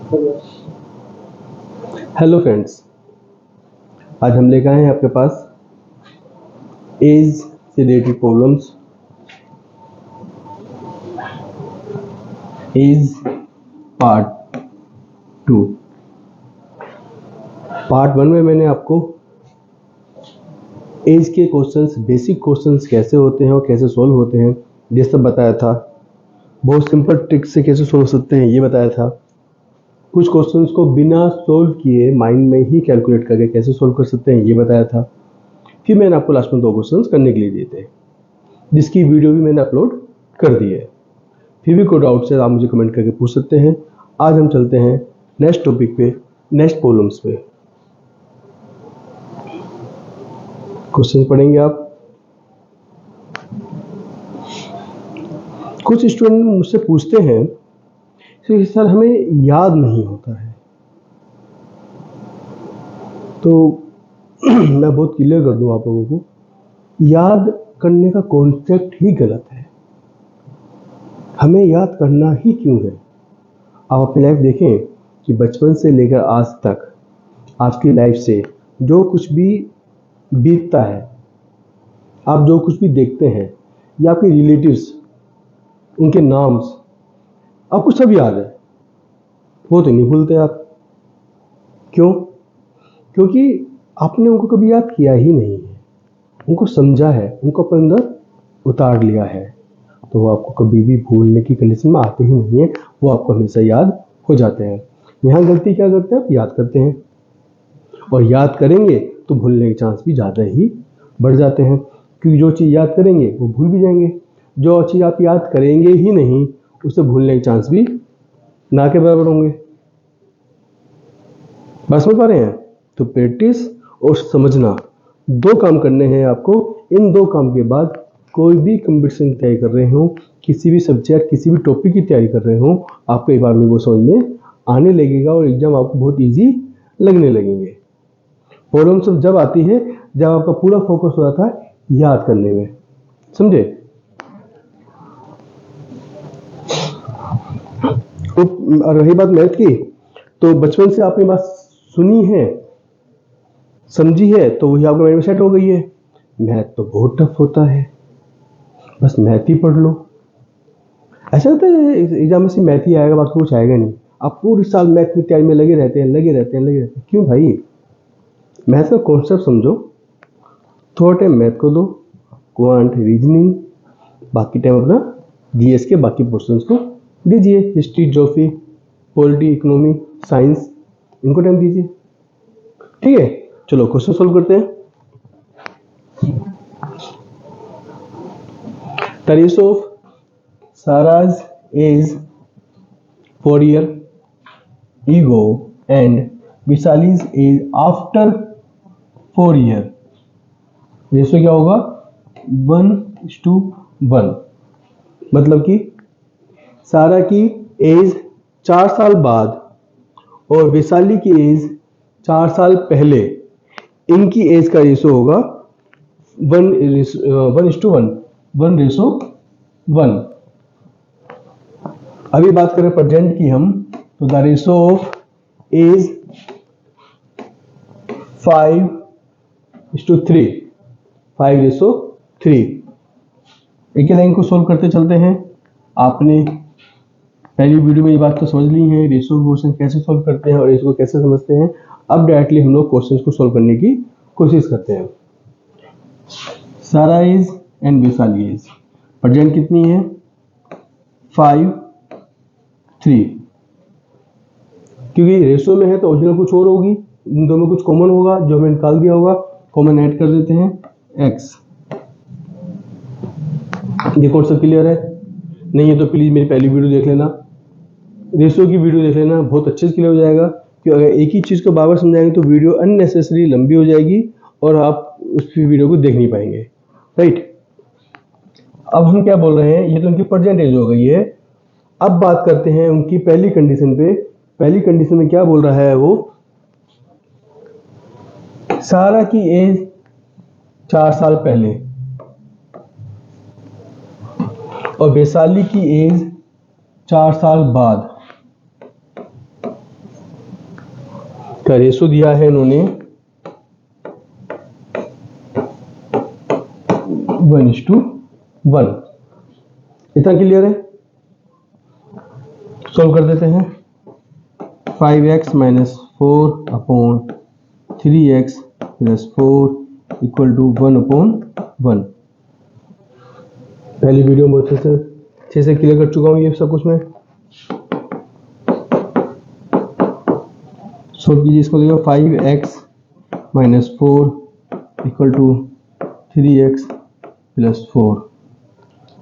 Hello friends, आज हम लेकर आए हैं आपके पास एज से related problems. Age part 2। Part 1 में मैंने आपको एज के क्वेश्चंस, बेसिक क्वेश्चंस कैसे होते हैं और कैसे सॉल्व होते हैं ये सब बताया था। बहुत सिंपल ट्रिक से कैसे सॉल्व हो सकते हैं ये बताया था। कुछ क्वेश्चंस को बिना सॉल्व किए माइंड में ही कैलकुलेट करके कैसे सॉल्व कर सकते हैं ये बताया था। फिर मैंने आपको लास्ट में 2 क्वेश्चंस करने के लिए दिए थे, जिसकी वीडियो भी मैंने अपलोड कर दी है। फिर भी कोई डाउट है आप मुझे कमेंट करके पूछ सकते हैं। आज हम चलते हैं नेक्स्ट टॉपिक पे, नेक्स्ट प्रॉब्लम्स पे। क्वेश्चन पढ़ेंगे आप। कुछ स्टूडेंट मुझसे पूछते हैं कि सर हमें याद नहीं होता है, तो मैं बहुत क्लियर कर दूं आप लोगों को, याद करने का कॉन्सेप्ट ही गलत है। हमें याद करना ही क्यों है? आप अपनी लाइफ देखें कि बचपन से लेकर आज तक आपकी लाइफ से जो कुछ भी बीतता है, आप जो कुछ भी देखते हैं या आपके रिलेटिव्स, उनके नाम्स आपको सब याद है, वो तो नहीं भूलते आप। क्यों? क्योंकि आपने उनको कभी याद किया ही नहीं है, उनको समझा है, उनको अपने अंदर उतार लिया है, तो वो आपको कभी भी भूलने की कंडीशन में आते ही नहीं है, वो आपको हमेशा याद हो जाते हैं। यहाँ गलती क्या करते हैं? आप याद करते हैं, और याद करेंगे तो भूलने के चांस भी ज़्यादा ही बढ़ जाते हैं, क्योंकि जो चीज़ याद करेंगे वो भूल भी जाएंगे। जो चीज़ आप याद करेंगे ही नहीं, उसे भूलने के चांस भी ना के बराबर होंगे। बात समझ पा रहे हैं? तो प्रैक्टिस और समझना 2 काम करने हैं आपको। इन 2 काम के बाद कोई भी कंपटीशन की तैयारी कर रहे हो, किसी भी सब्जेक्ट, किसी भी टॉपिक की तैयारी कर रहे हो, आपको एक बार में वो समझ में आने लगेगा और एग्जाम आपको बहुत ईजी लगने लगेंगे। प्रॉब्लम सब जब आती है जब आपका पूरा फोकस हो जाता है याद करने में, समझे? और रही बात मैथ की, तो बचपन से आपने बात सुनी है, समझी है, तो वही आपके माइंड में सेट हो गई है। मैथ तो बहुत टफ होता है, बस मैथ ही पढ़ लो। ऐसा लगता है एग्जाम में से मैथ ही आएगा, बाकी कुछ आएगा नहीं। आप पूरी साल मैथ की तैयारी में लगे रहते हैं। क्यों भाई? मैथ का कॉन्सेप्ट समझो, थोड़ा टाइम मैथ को दो, क्वांट, रीजनिंग, बाकी टाइम अपना जीएस के बाकी पोर्शंस को दीजिए। History, geography, polity, economy, science, इनको टाइम दीजिए। ठीक है, चलो क्वेश्चन सोल्व करते हैं। The ratio of Sarah's age 4 year ago and Vishali's age after 4 year, ratio क्या होगा? 1:1। मतलब कि सारा की एज 4 साल बाद और वैशाली की एज 4 साल पहले, इनकी एज का रेशो होगा 1:1। अभी बात करें प्रेजेंट की हम, तो द रेशो ऑफ एज 5:3, 5:3। एक लाइन को सोल्व करते चलते हैं। आपने पहली वीडियो में ये बात तो समझ ली है, रेशो क्वेश्चन कैसे सोल्व करते हैं और इसको कैसे समझते हैं। अब डायरेक्टली हम लोग क्वेश्चंस को सोल्व करने की कोशिश करते हैं। Sara age and Vaishali age, present कितनी है? 5:3। क्योंकि रेशो में है तो ओरिजिनल कुछ और होगी, इन दोनों में कुछ कॉमन होगा जो हमें निकाल दिया होगा, कॉमन ऐड कर देते हैं x। ये कॉन्सेप्ट क्लियर है? नहीं है तो प्लीज मेरी पहली वीडियो देख लेना, रेशो की वीडियो देख लेना, बहुत अच्छे से क्लियर हो जाएगा। क्योंकि अगर एक ही चीज को बार बार समझाएंगे तो वीडियो अननेसेसरी लंबी हो जाएगी और आप उस वीडियो को देख नहीं पाएंगे। राइट, अब हम क्या बोल रहे हैं, ये तो उनकी प्रेजेंट एज हो गई है। अब बात करते हैं उनकी पहली कंडीशन पे। पहली कंडीशन में क्या बोल रहा है वो? सारा की एज 4 साल पहले और वैशाली की एज 4 साल बाद। का रेशो दिया है इन्होंने 1:1। इतना क्लियर है? सॉल्व कर देते हैं। 5x minus 4/3x plus 4 equal to 1/1। पहली वीडियो में अच्छे से क्लियर कर चुका हूँ ये सब कुछ मैं। सॉल्व कीजिए इसको। देखो 5x minus 4 equal to 3x plus 4।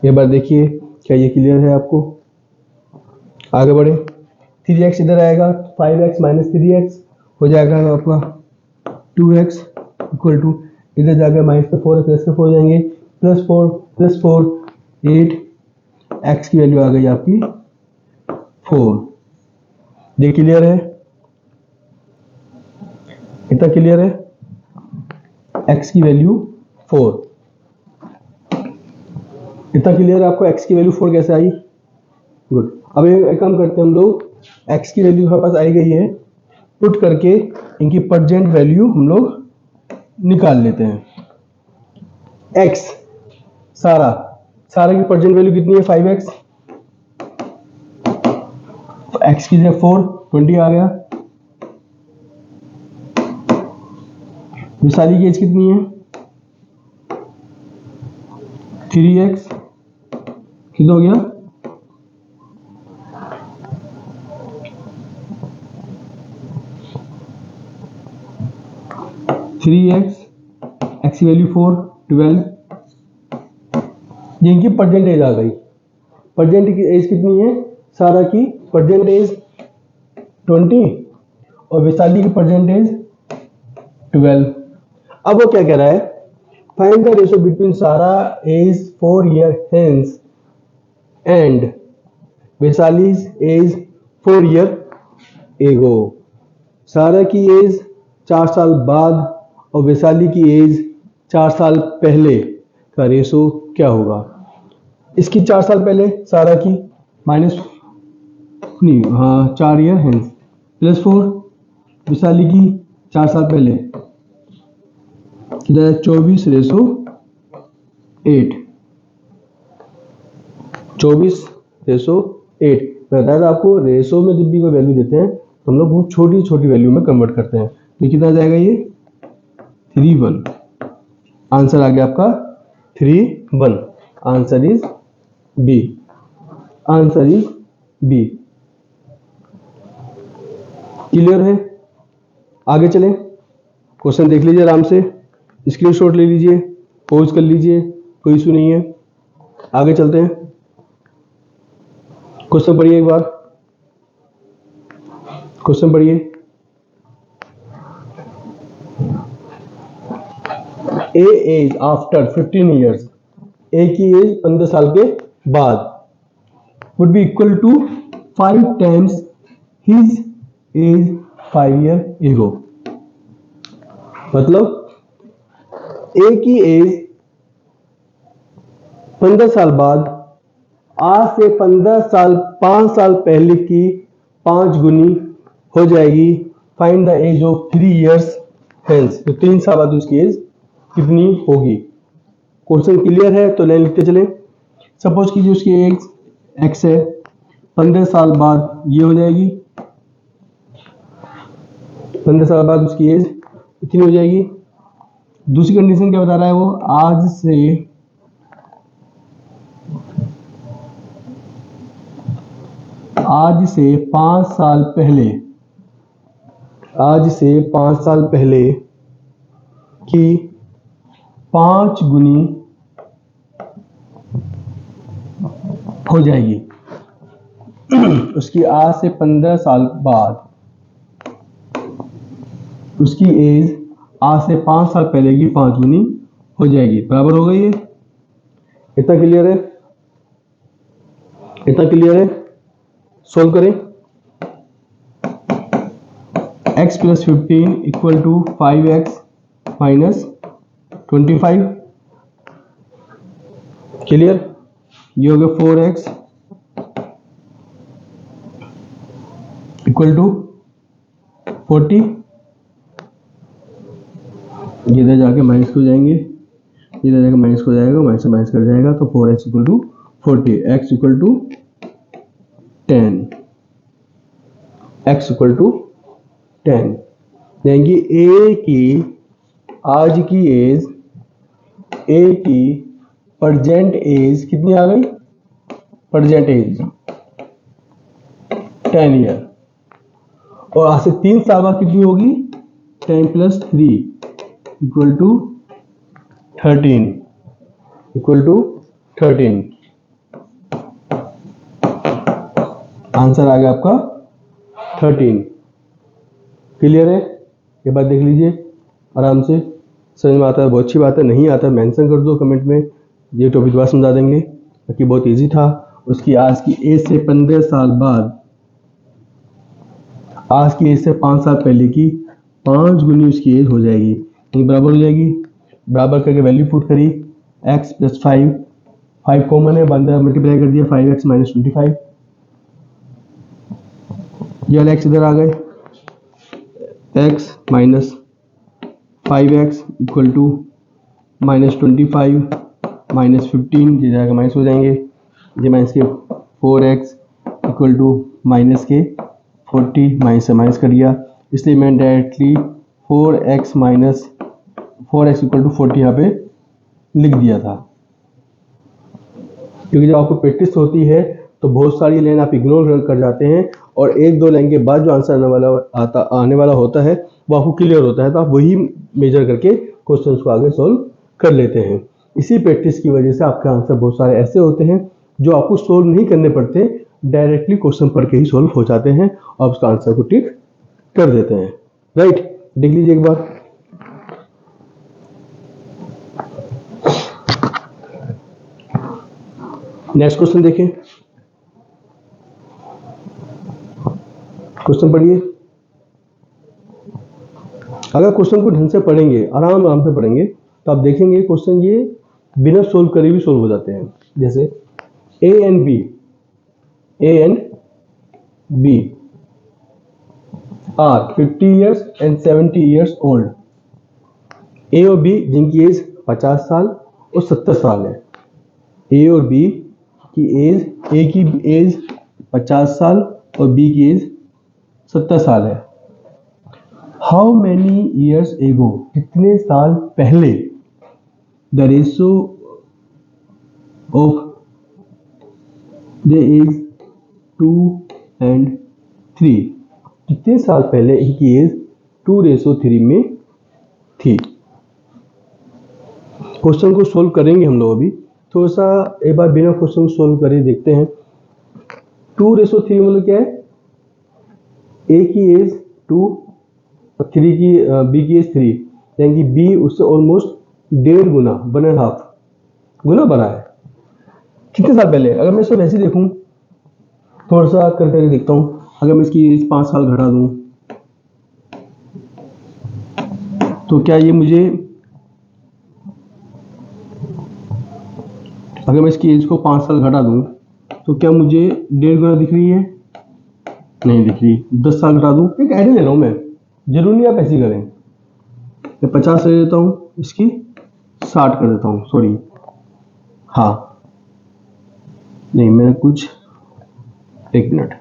ये बार देखिए क्या ये क्लियर है आपको? आगे बढ़े। 3x इधर आएगा, 5x माइनस 3x हो जाएगा आपका 2x इक्वल टू, इधर जाकर माइनस पे 4 प्लस के 4 जाएंगे, प्लस 4 प्लस 4 8। x की वैल्यू आ गई आपकी 4। ये क्लियर है? इतना क्लियर है? x की वैल्यू 4। इतना क्लियर है आपको? x की वैल्यू 4 कैसे आई? गुड। अब एक काम करते हैं हम लोग, x की वैल्यू हमारे पास आई गई है, पुट करके इनकी प्रेजेंट वैल्यू हम लोग निकाल लेते हैं। x सारा की प्रेजेंट वैल्यू कितनी है? 5x। x की जगह 4, 20 आ गया। विशाली की एज कितनी है? 3x। कितना हो गया? x की वैल्यू 4, 12। ये इनकी प्रेजेंट एज आ गई। प्रेजेंट की एज कितनी है? सारा की प्रेजेंट एज 20 और वैशाली की प्रेजेंट एज 12। अब वो क्या कह रहा है? Find the ratio between Sara age 4 year hence and Vaishali's age 4 year ago. Sara की एज 4 साल बाद और वैशाली की एज 4 साल पहले का रेशो क्या होगा? इसकी 4 साल पहले सारा की माइनस नहीं, हाँ 4 ईयर हेंस प्लस 4 वैशाली की 4 साल पहले, 24:8। 24:8। बताया था आपको, रेशो में जब भी कोई वैल्यू देते हैं तो हम लोग बहुत छोटी छोटी वैल्यू में कन्वर्ट करते हैं। तो कितना जाएगा ये? 3:1। आंसर आ गया आपका 3:1। Answer is B. Answer is B. Clear है? आगे चलें। क्वेश्चन देख लीजिए आराम से, स्क्रीनशॉट ले लीजिए, पॉज कर लीजिए, कोई इशू नहीं है। आगे चलते हैं। क्वेश्चन पढ़िए एक बार। क्वेश्चन पढ़िए। ए एज आफ्टर 15 ईयर्स, ए की एज 15 साल के बाद would be equal to 5 times his age 5 year ago। मतलब ए की एज 15 साल बाद आज से 15 साल 5 साल पहले की 5 गुनी हो जाएगी। Find the age of 3 years hence. तो 3 साल बाद उसकी एज कितनी होगी? क्वेश्चन क्लियर है तो लाइन लिखते चले। सपोज कीजिए उसकी एज x है, 15 साल बाद ये हो जाएगी, 15 साल बाद उसकी एज कितनी हो जाएगी? दूसरी कंडीशन क्या बता रहा है वो? आज से 5 साल पहले, आज से 5 साल पहले की 5 गुनी हो जाएगी। उसकी आज से 15 साल बाद उसकी एज आज से 5 साल पहले की 5 गुनी हो जाएगी। बराबर हो गई है? इतना क्लियर है? इतना क्लियर है? सोल्व करें। x plus 15 equal to 5x minus 25। Clear? ये हो गया 4x इक्वल टू 40। ये इधर जाके माइनस हो जाएंगे, इधर जाके माइनस हो जाएगा, माइनस से माइनस कर जाएगा, तो 4x equal to 40, x equal to 10, x equal to 10। यानी ए की आज की एज, ए की प्रजेंट एज कितनी आ गई? प्रजेंट एज 10 ईयर, और आज से 3 साल बाद कितनी होगी? 10 + 3 equal to 13, equal to 13। Answer आ गया आपका 13। क्लियर है? ये बात देख लीजिए आराम से, समझ में आता है, बहुत अच्छी बात है। नहीं आता मेंशन कर दो कमेंट में, ये टॉपिक दोबारा समझा देंगे, बाकी बहुत इजी था। उसकी आज की एज से 15 साल बाद, आज की एज से 5 साल पहले की 5 गुनी उसकी एज हो जाएगी, ये बराबर हो जाएगी। बराबर करके वैल्यू पुट करी, x + 5, 5 कॉमन है, बंदा मल्टीप्लाई कर दिया, 5x - 25, ये वाला x इधर आ गए, x - 5x इक्वल टू -25 - 15, ये जाएगा माइनस हो जाएंगे, ये माइनस के 4x इक्वल टू माइनस के 40, माइनस से माइनस कर दिया, इसलिए मैंने डायरेक्टली 4x इक्वल टू 40 यहाँ पे लिख दिया था। क्योंकि जब आपको प्रैक्टिस होती है तो बहुत सारी लाइन आप इग्नोर कर जाते हैं, और 1-2 लाइन के बाद जो आंसर आने वाला होता है वो आपको क्लियर होता है, तो आप वही मेजर करके क्वेश्चन को आगे सॉल्व कर लेते हैं। इसी प्रैक्टिस की वजह से आपके आंसर बहुत सारे ऐसे होते हैं जो आपको सोल्व नहीं करने पड़ते, डायरेक्टली क्वेश्चन पढ़ के ही सोल्व हो जाते हैं और उसका आंसर को टिक कर देते हैं। राइट, देख लीजिए एक बार। नेक्स्ट क्वेश्चन देखें, क्वेश्चन पढ़िए। अगर क्वेश्चन को ढंग से पढ़ेंगे, आराम से पढ़ेंगे, तो आप देखेंगे क्वेश्चन ये बिना सोल्व करे भी सोल्व हो जाते हैं। जैसे A and B are 50 years and 70 years old. A और बी जिनकी एज 50 साल और 70 साल है, ए और बी की एज, ए की एज 50 साल और बी की एज 70 साल है। हाउ मैनी ईयर्स एगो, कितने साल पहले, the ratio of the age 2 and 3, कितने साल पहले इनकी एज 2:3 में थी। क्वेश्चन को सोल्व करेंगे हम लोग अभी, थोड़ा सा एक बार बिना क्वेश्चन को सोल्व करे देखते हैं। 2:3 मतलब क्या है? ए की एज 2 और 3 की बी की एज 3, यानी कि बी उससे ऑलमोस्ट 1.5 गुना, 1.5 गुना बड़ा है। कितने साल पहले? अगर मैं इसको वैसे देखूं, थोड़ा सा करके देखता हूं, अगर मैं इसकी एज 5 साल घटा दूं तो क्या ये मुझे, अगर मैं इसकी एज को 5 साल घटा दूं तो क्या मुझे 1.5 गुना दिख रही है? नहीं दिख रही। 10 साल घटा दूं, एक आइडिया ले रहा हूं मैं, जरूरी नहीं आप ऐसे करें। मैं 50 ले देता हूं, इसकी 60 कर देता हूं, सॉरी, हाँ नहीं, मैं कुछ, एक मिनट,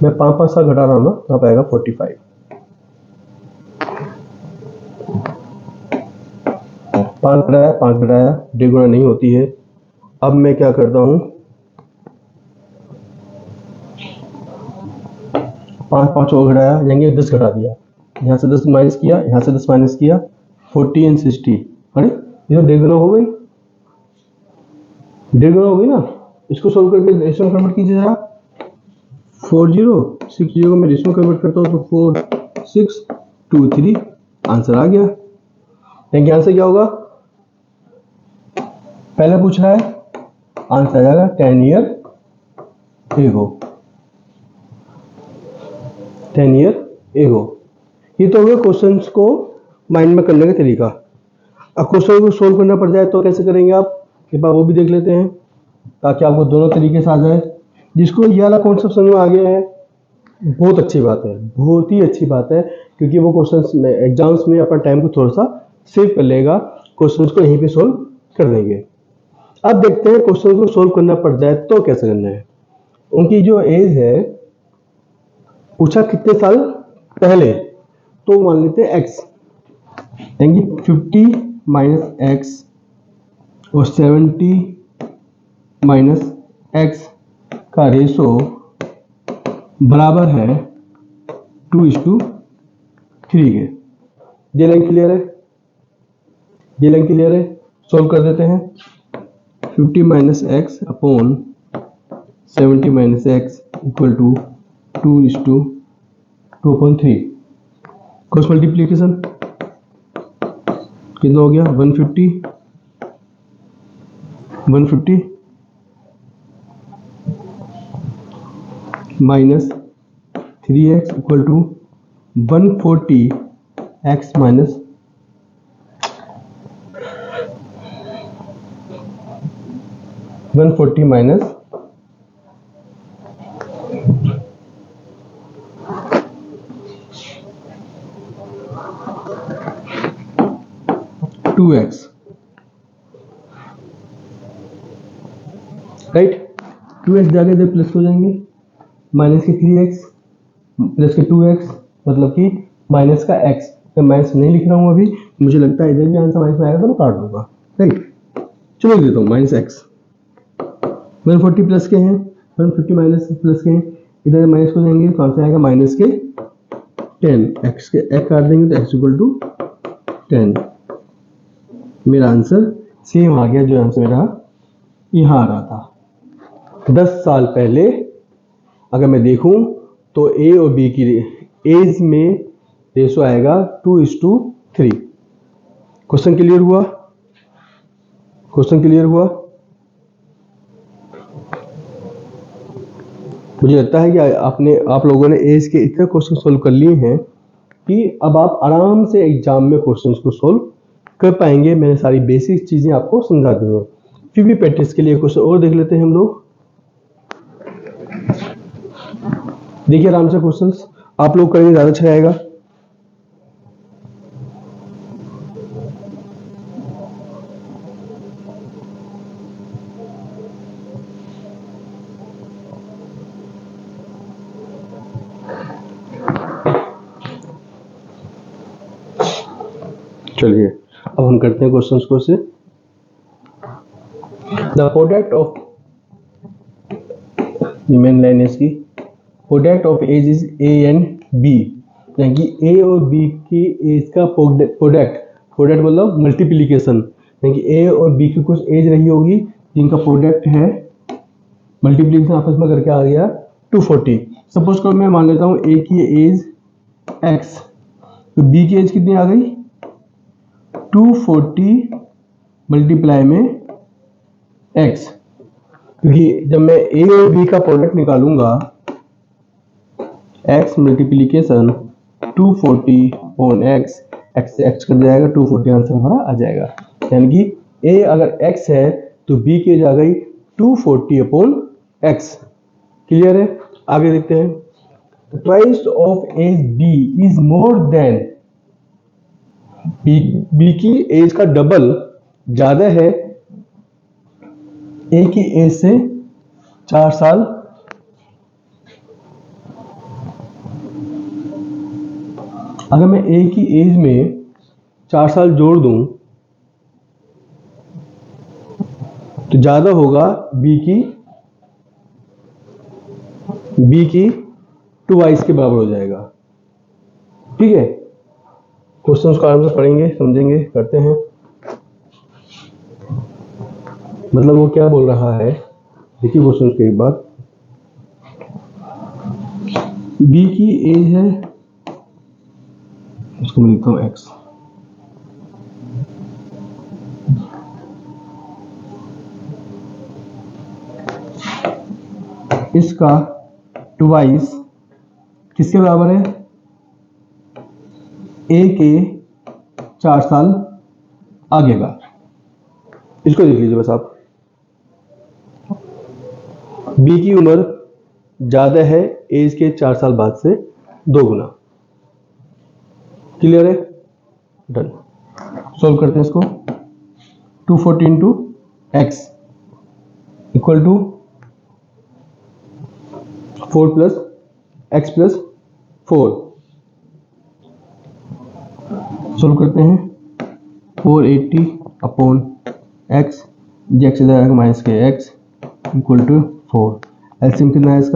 मैं 5 साल घटा रहा हूं ना, तो आप आएगा 45। 5 घटाया, 1.5 गुना नहीं होती है। अब मैं क्या करता हूं, 5 और घटाया, यानी 10 घटा दिया, यहाँ से 10 माइनस किया, यहाँ से 10 माइनस किया, 40 and 60, अरे ये तो 1.5 गुना हो गई, 1.5 गुना हो गई ना। इसको सोल्व करके रेशो में कन्वर्ट कीजिए जरा, 4060 को मैं रेशो में कन्वर्ट करता हूँ तो 4623, आंसर आ गया। यानी आंसर क्या होगा? पहले पूछ रहा है, आंसर आ जाएगा 10 ईयर एगो, 10 ईयर एगो। ये तो हो गया क्वेश्चंस को माइंड में करने का तरीका। अब क्वेश्चन को सोल्व करना पड़ जाए तो कैसे करेंगे आप, एक बार वो भी देख लेते हैं, ताकि आपको दोनों तरीके से आ जाए। जिसको ये वाला कॉन्सेप्ट समझ में आ गया है बहुत अच्छी बात है, बहुत ही अच्छी बात है, क्योंकि वो क्वेश्चंस में एग्जाम्स में अपना टाइम को थोड़ा सा सेव कर लेगा, क्वेश्चंस को यहीं पे सोल्व कर देंगे। अब देखते हैं क्वेश्चन को सोल्व करना पड़ जाए तो कैसे करना है। उनकी जो एज है, पूछा कितने साल पहले, तो मान लेते हैं एक्स, यानी 50 माइनस एक्स और 70 माइनस एक्स का रेशो बराबर है 2:3 के। ये लाइन क्लियर है, ये लाइन क्लियर है। सोल्व कर देते हैं। 50 minus x upon 70 minus x equal to 2:2/3। Cross multiplication कितना हो गया, 150 minus 3x equal to 140 x minus 140 minus 2x, right. 2x जाके इधर प्लस हो जाएंगे, माइनस के 3x प्लस के 2x, मतलब कि माइनस का x। मैं माइनस नहीं लिख रहा हूँ अभी, मुझे लगता है इधर भी आंसर माइनस में आएगा तो मैं काट दूंगा, राइट। चलो देता हूँ माइनस एक्स। 140 प्लस के हैं, 150 माइनस प्लस के हैं, इधर माइनस हो जाएंगे तो आंसर आएगा माइनस के 10। एक्स के एक्स काट देंगे तो एक्स इक्वल टू 10। मेरा आंसर सेम आ गया जो आंसर मेरा यहाँ आ रहा था। 10 साल पहले अगर मैं देखूं तो ए और बी की एज में रेशो आएगा 2:3। क्वेश्चन क्लियर हुआ, क्वेश्चन क्लियर हुआ। मुझे लगता है कि आप लोगों ने एज के इतने क्वेश्चन सोल्व कर लिए हैं कि अब आप आराम से एग्जाम में क्वेश्चंस को सोल्व कर पाएंगे। मैंने सारी बेसिक चीजें आपको समझा दी हैं। फिर भी प्रैक्टिस के लिए क्वेश्चन और देख लेते हैं हम लोग। देखिए आराम से क्वेश्चंस आप लोग करेंगे ज्यादा अच्छा आएगा। चलिए अब हम करते हैं क्वेश्चंस को से। द प्रोडक्ट ऑफ मेन लाइन इसकी, product of age is A and B, यानी कि ए और बी की एज का प्रोडक्ट मतलब मल्टीप्लीकेशन, यानी कि ए और बी की कुछ एज रही होगी जिनका प्रोडक्ट है, मल्टीप्लीकेशन आपस में करके आ गया 240। सपोज करो मैं मान लेता हूँ ए की एज x, तो बी की एज कितनी आ गई 240 मल्टीप्लाई में x, क्योंकि जब मैं ए और बी का प्रोडक्ट निकालूंगा x multiplication 240 on x, x से x कट जाएगा, 240 आंसर हमारा आ जाएगा। यानी कि a अगर x है तो b की एज आ गई 240 अपॉन x। क्लियर है, आगे देखते हैं। Twice of age b is more than, B की एज का डबल ज्यादा है ए की एज से 4 साल। अगर मैं ए की एज में 4 साल जोड़ दूं तो ज्यादा होगा बी की 2x के बराबर हो जाएगा। ठीक है, क्वेश्चंस को आराम से पढ़ेंगे, समझेंगे, करते हैं। मतलब वो क्या बोल रहा है, देखिए क्वेश्चन के एक बार। बी की एज है, इसको मैं लिखता हूं x, इसका 2x किसके बराबर है, ए के 4 साल आगे का। इसको देख लीजिए बस आप। बी की उम्र ज़्यादा है एज के 4 साल बाद से 2 गुना। क्लियर है? डन। सॉल्व करते हैं इसको। 240 into x equal to 4 plus x plus 4। Solve करते हैं। 480 अपॉन एक्स, जी एक्स इधर आएगा माइनस के एक्स इक्वल टू 4। एलसीएम कितना है इसका?